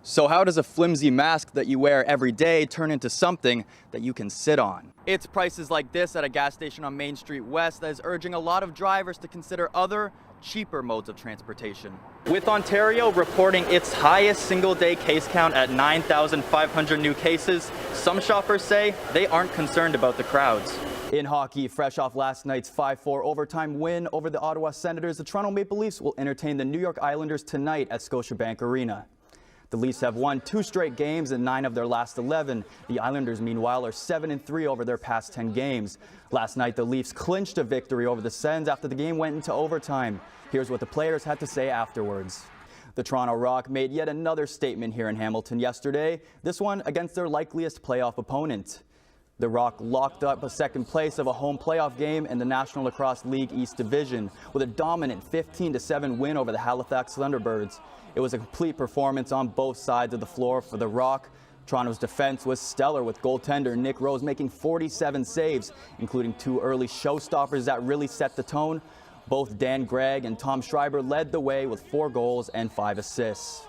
So how does a flimsy mask that you wear every day turn into something that you can sit on? It's prices like this at a gas station on Main Street West that is urging a lot of drivers to consider other, cheaper modes of transportation. With Ontario reporting its highest single-day case count at 9,500 new cases, some shoppers say they aren't concerned about the crowds. In hockey, fresh off last night's 5-4 overtime win over the Ottawa Senators, the Toronto Maple Leafs will entertain the New York Islanders tonight at Scotiabank Arena. The Leafs have won 2 straight games in 9 of their last 11. The Islanders, meanwhile, are 7-3 over their past 10 games. Last night, the Leafs clinched a victory over the Sens after the game went into overtime. Here's what the players had to say afterwards. The Toronto Rock made yet another statement here in Hamilton yesterday, this one against their likeliest playoff opponent. The Rock locked up a second place of a home playoff game in the National Lacrosse League East Division with a dominant 15-7 win over the Halifax Thunderbirds. It was a complete performance on both sides of the floor for the Rock. Toronto's defense was stellar with goaltender Nick Rose making 47 saves, including 2 early showstoppers that really set the tone. Both Dan Gregg and Tom Schreiber led the way with 4 goals and 5 assists.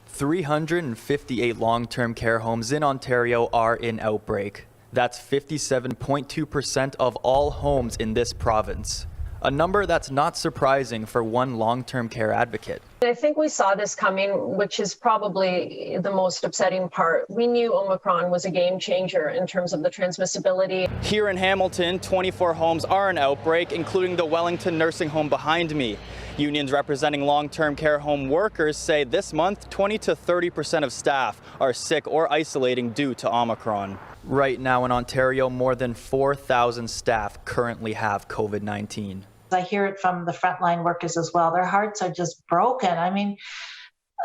358 long-term care homes in Ontario are in outbreak. That's 57.2% of all homes in this province. A number that's not surprising for one long-term care advocate. I think we saw this coming, which is probably the most upsetting part. We knew Omicron was a game changer in terms of the transmissibility. Here in Hamilton, 24 homes are in outbreak, including the Wellington nursing home behind me. Unions representing long-term care home workers say this month, 20 to 30% of staff are sick or isolating due to Omicron. Right now in Ontario, more than 4,000 staff currently have COVID-19. I hear it from the frontline workers as well. Their hearts are just broken. I mean,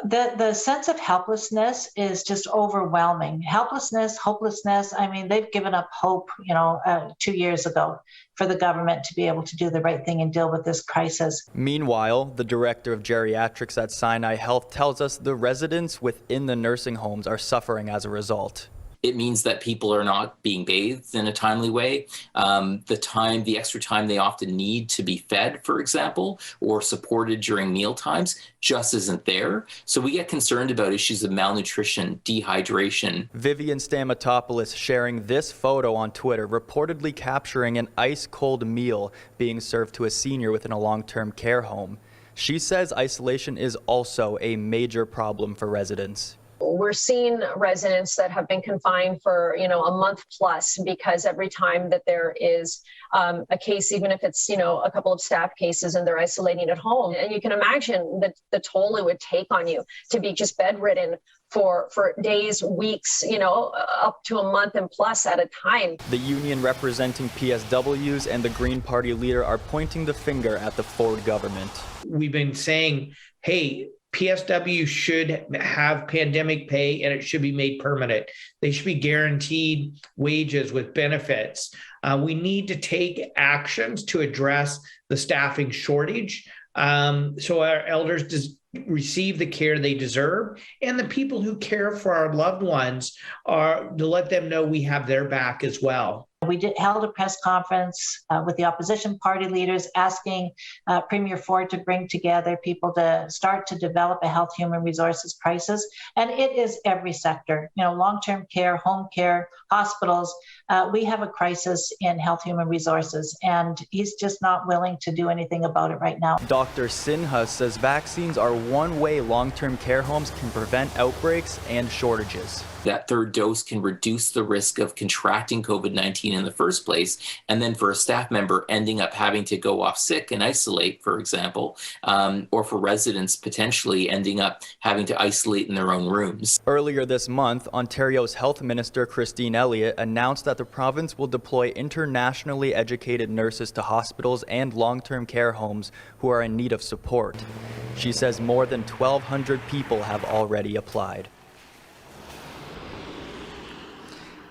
the sense of helplessness is just overwhelming. Helplessness, hopelessness. I mean, they've given up hope, 2 years ago for the government to be able to do the right thing and deal with this crisis. Meanwhile, the director of geriatrics at Sinai Health tells us the residents within the nursing homes are suffering as a result. It means that people are not being bathed in a timely way. The extra time they often need to be fed, for example, or supported during meal times just isn't there. So we get concerned about issues of malnutrition, dehydration. Vivian Stamatopoulos sharing this photo on Twitter, reportedly capturing an ice-cold meal being served to a senior within a long-term care home. She says isolation is also a major problem for residents. We're seeing residents that have been confined for, a month plus, because every time that there is a case, even if it's, a couple of staff cases and they're isolating at home, and you can imagine the toll it would take on you to be just bedridden for days, weeks, up to a month and plus at a time. The union representing PSWs and the Green Party leader are pointing the finger at the Ford government. We've been saying, hey, PSW should have pandemic pay and it should be made permanent. They should be guaranteed wages with benefits. We need to take actions to address the staffing shortage so our elders receive the care they deserve, and the people who care for our loved ones are to let them know we have their back as well. We held a press conference with the opposition party leaders asking Premier Ford to bring together people to start to develop a health human resources crisis. And it is every sector, long-term care, home care, hospitals. We have a crisis in health human resources, and he's just not willing to do anything about it right now. Dr. Sinha says vaccines are one way long-term care homes can prevent outbreaks and shortages. That third dose can reduce the risk of contracting COVID-19 in the first place, and then for a staff member ending up having to go off sick and isolate, for example, or for residents potentially ending up having to isolate in their own rooms. Earlier this month, Ontario's Health Minister Christine Elliott announced that the province will deploy internationally educated nurses to hospitals and long-term care homes who are in need of support. She says more than 1,200 people have already applied.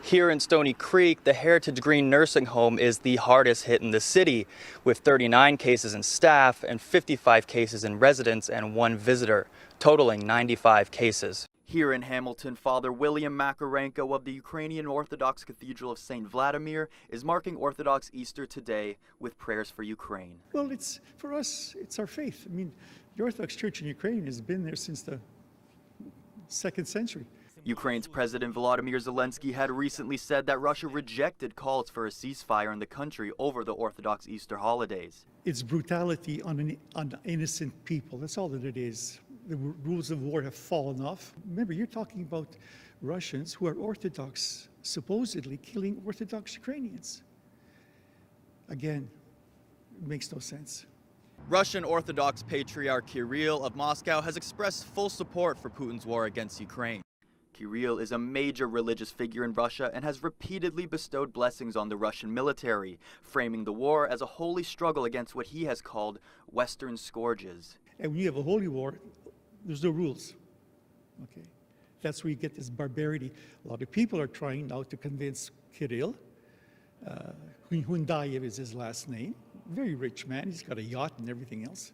Here in Stony Creek, the Heritage Green Nursing Home is the hardest hit in the city, with 39 cases in staff and 55 cases in residents and 1 visitor, totaling 95 cases. Here in Hamilton, Father William Makarenko of the Ukrainian Orthodox Cathedral of St. Vladimir is marking Orthodox Easter today with prayers for Ukraine. Well, for us, it's our faith. I mean, the Orthodox Church in Ukraine has been there since the 2nd century. Ukraine's President Volodymyr Zelensky had recently said that Russia rejected calls for a ceasefire in the country over the Orthodox Easter holidays. It's brutality on innocent people. That's all that it is. The rules of war have fallen off. Remember, you're talking about Russians who are Orthodox, supposedly killing Orthodox Ukrainians. Again, it makes no sense. Russian Orthodox Patriarch Kirill of Moscow has expressed full support for Putin's war against Ukraine. Kirill is a major religious figure in Russia and has repeatedly bestowed blessings on the Russian military, framing the war as a holy struggle against what he has called Western scourges. And when you have a holy war, there's no rules. Okay, that's where you get this barbarity. A lot of people are trying now to convince Kirill, Hundayev is his last name, very rich man, he's got a yacht and everything else,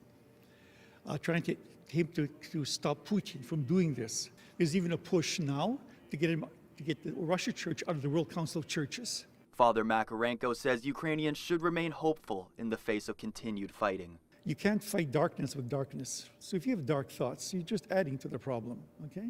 trying to him to stop Putin from doing this. There's even a push now to get the Russia Church out of the World Council of Churches. Father Makarenko says Ukrainians should remain hopeful in the face of continued fighting. You can't fight darkness with darkness. So if you have dark thoughts, you're just adding to the problem, okay?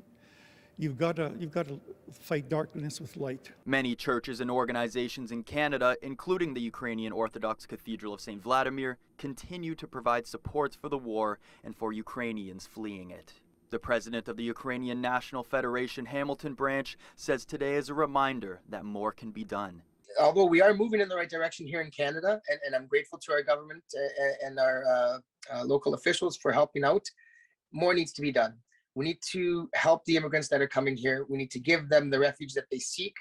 You've got to fight darkness with light. Many churches and organizations in Canada, including the Ukrainian Orthodox Cathedral of St. Vladimir, continue to provide supports for the war and for Ukrainians fleeing it. The president of the Ukrainian National Federation Hamilton branch says today is a reminder that more can be done. Although we are moving in the right direction here in Canada, and I'm grateful to our government and our local officials for helping out, more needs to be done. We need to help the immigrants that are coming here. We need to give them the refuge that they seek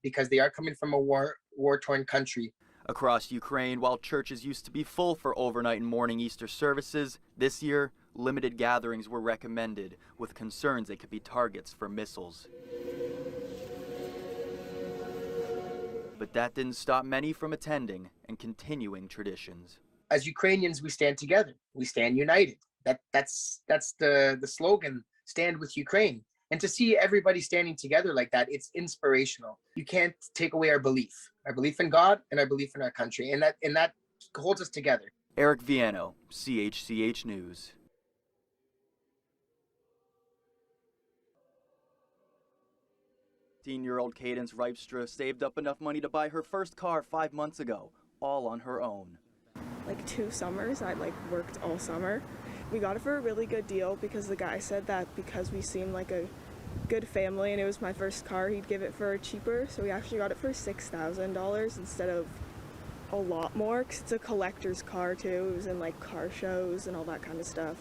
because they are coming from a war-torn country. Across Ukraine, while churches used to be full for overnight and morning Easter services, this year, limited gatherings were recommended, with concerns they could be targets for missiles. But that didn't stop many from attending and continuing traditions. As Ukrainians, we stand together. We stand united. That's the slogan, stand with Ukraine. And to see everybody standing together like that, it's inspirational. You can't take away our belief in God and our belief in our country. And that holds us together. Eric Vienneau, CHCH News. Year-old Cadence Ripstra saved up enough money to buy her first car 5 months ago, all on her own. Like 2 summers, I worked all summer. We got it for a really good deal because the guy said that because we seemed like a good family and it was my first car, he'd give it for cheaper. So we actually got it for $6,000 instead of a lot more because it's a collector's car too. It was in car shows and all that kind of stuff.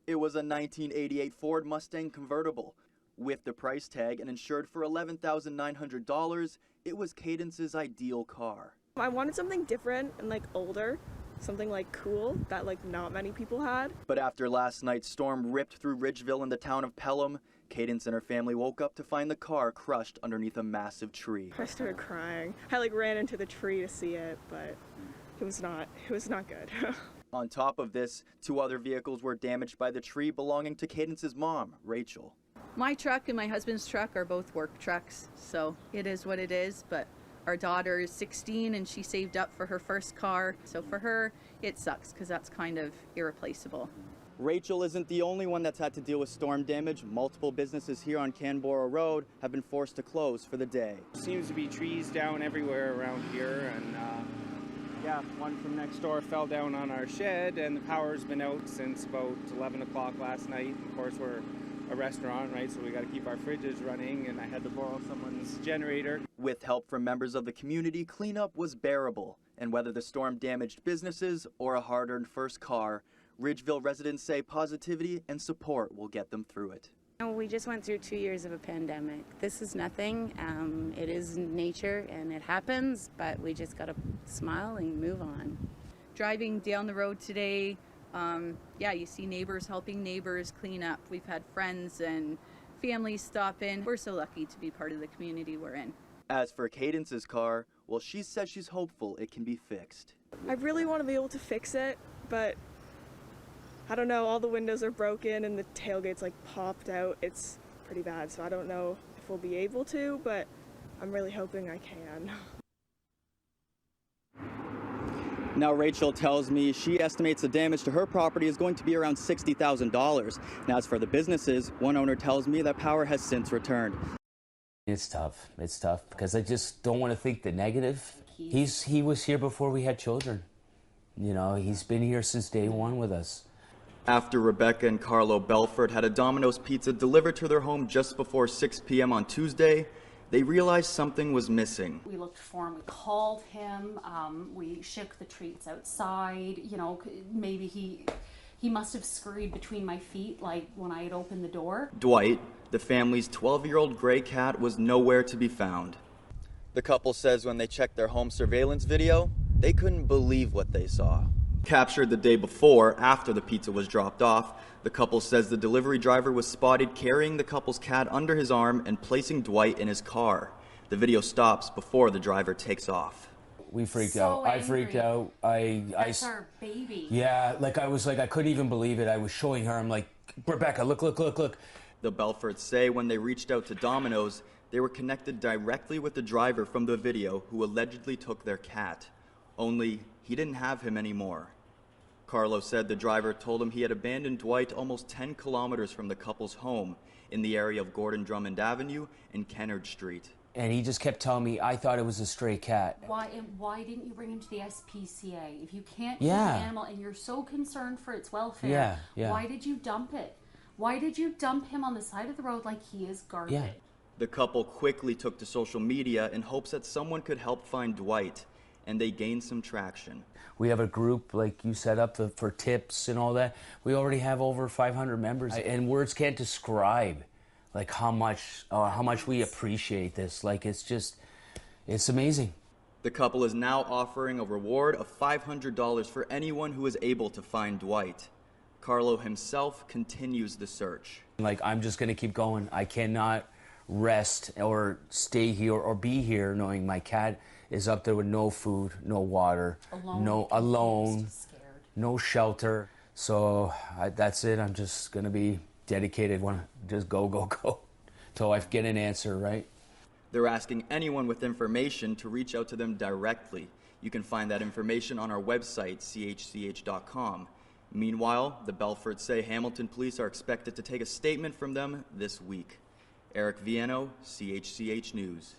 It was a 1988 Ford Mustang convertible. With the price tag and insured for $11,900, it was Cadence's ideal car. I wanted something different and older, something cool that not many people had. But after last night's storm ripped through Ridgeville and the town of Pelham, Cadence and her family woke up to find the car crushed underneath a massive tree. I started crying. I ran into the tree to see it, but it was not good. On top of this, 2 other vehicles were damaged by the tree belonging to Cadence's mom, Rachel. My truck and my husband's truck are both work trucks, so it is what it is, but our daughter is 16 and she saved up for her first car, so for her it sucks because that's kind of irreplaceable. Rachel isn't the only one that's had to deal with storm damage. Multiple businesses here on Canberra Road have been forced to close for the day. Seems to be trees down everywhere around here, and one from next door fell down on our shed, and the power's been out since about 11 o'clock last night. Of course, we're a restaurant, right, so we got to keep our fridges running, and I had to borrow someone's generator. With help from members of the community, cleanup was bearable, and whether the storm damaged businesses or a hard-earned first car, Ridgeville residents say positivity and support will get them through it. We just went through 2 years of a pandemic. This is nothing. It is nature and it happens, but we just got to smile and move on. Driving down the road today, you see neighbors helping neighbors clean up. We've had friends and families stop in. We're so lucky to be part of the community we're in. As for Cadence's car, well, she says she's hopeful it can be fixed. I really want to be able to fix it, but I don't know, all the windows are broken and the tailgate's popped out. It's pretty bad, so I don't know if we'll be able to, but I'm really hoping I can. Now Rachel tells me she estimates the damage to her property is going to be around $60,000. And as for the businesses, one owner tells me that power has since returned. It's tough. It's tough because I just don't want to think the negative. He was here before we had children. You know, he's been here since day one with us. After Rebecca and Carlo Belford had a Domino's pizza delivered to their home just before 6 p.m. on Tuesday, they realized something was missing. We looked for him, we called him, we shook the treats outside, you know, maybe he must have scurried between my feet like when I had opened the door. Dwight, the family's 12-year-old gray cat, was nowhere to be found. The couple says when they checked their home surveillance video, they couldn't believe what they saw. Captured the day before, after the pizza was dropped off, the couple says the delivery driver was spotted carrying the couple's cat under his arm and placing Dwight in his car. The video stops before the driver takes off. We freaked So out. I angry. freaked out. That's our baby. Yeah, I couldn't even believe it. I was showing her. I'm like, Rebecca, look. The Belfords say when they reached out to Domino's, they were connected directly with the driver from the video who allegedly took their cat. Only he didn't have him anymore. Carlo said the driver told him he had abandoned Dwight almost 10 kilometers from the couple's home in the area of Gordon Drummond Avenue and Kennard Street. And he just kept telling me, I thought it was a stray cat. Why didn't you bring him to the SPCA? If you can't use an animal and you're so concerned for its welfare, why did you dump it? Why did you dump him on the side of the road like he is garbage? Yeah. The couple quickly took to social media in hopes that someone could help find Dwight, and they gained some traction. We have a group like you set up for tips and all that. We already have over 500 members, and words can't describe like how much we appreciate this. Like it's amazing. The couple is now offering a reward of $500 for anyone who is able to find Dwight. Carlo himself continues the search. Like, I'm just gonna keep going. I cannot rest or stay here or be here knowing my cat is up there with no food, no water, alone, no shelter. So that's it. I'm just gonna be dedicated. Want to just go till I get an answer, right? They're asking anyone with information to reach out to them directly. You can find that information on our website, chch.com. Meanwhile, the Belfords say Hamilton police are expected to take a statement from them this week. Eric Vienneau, CHCH News.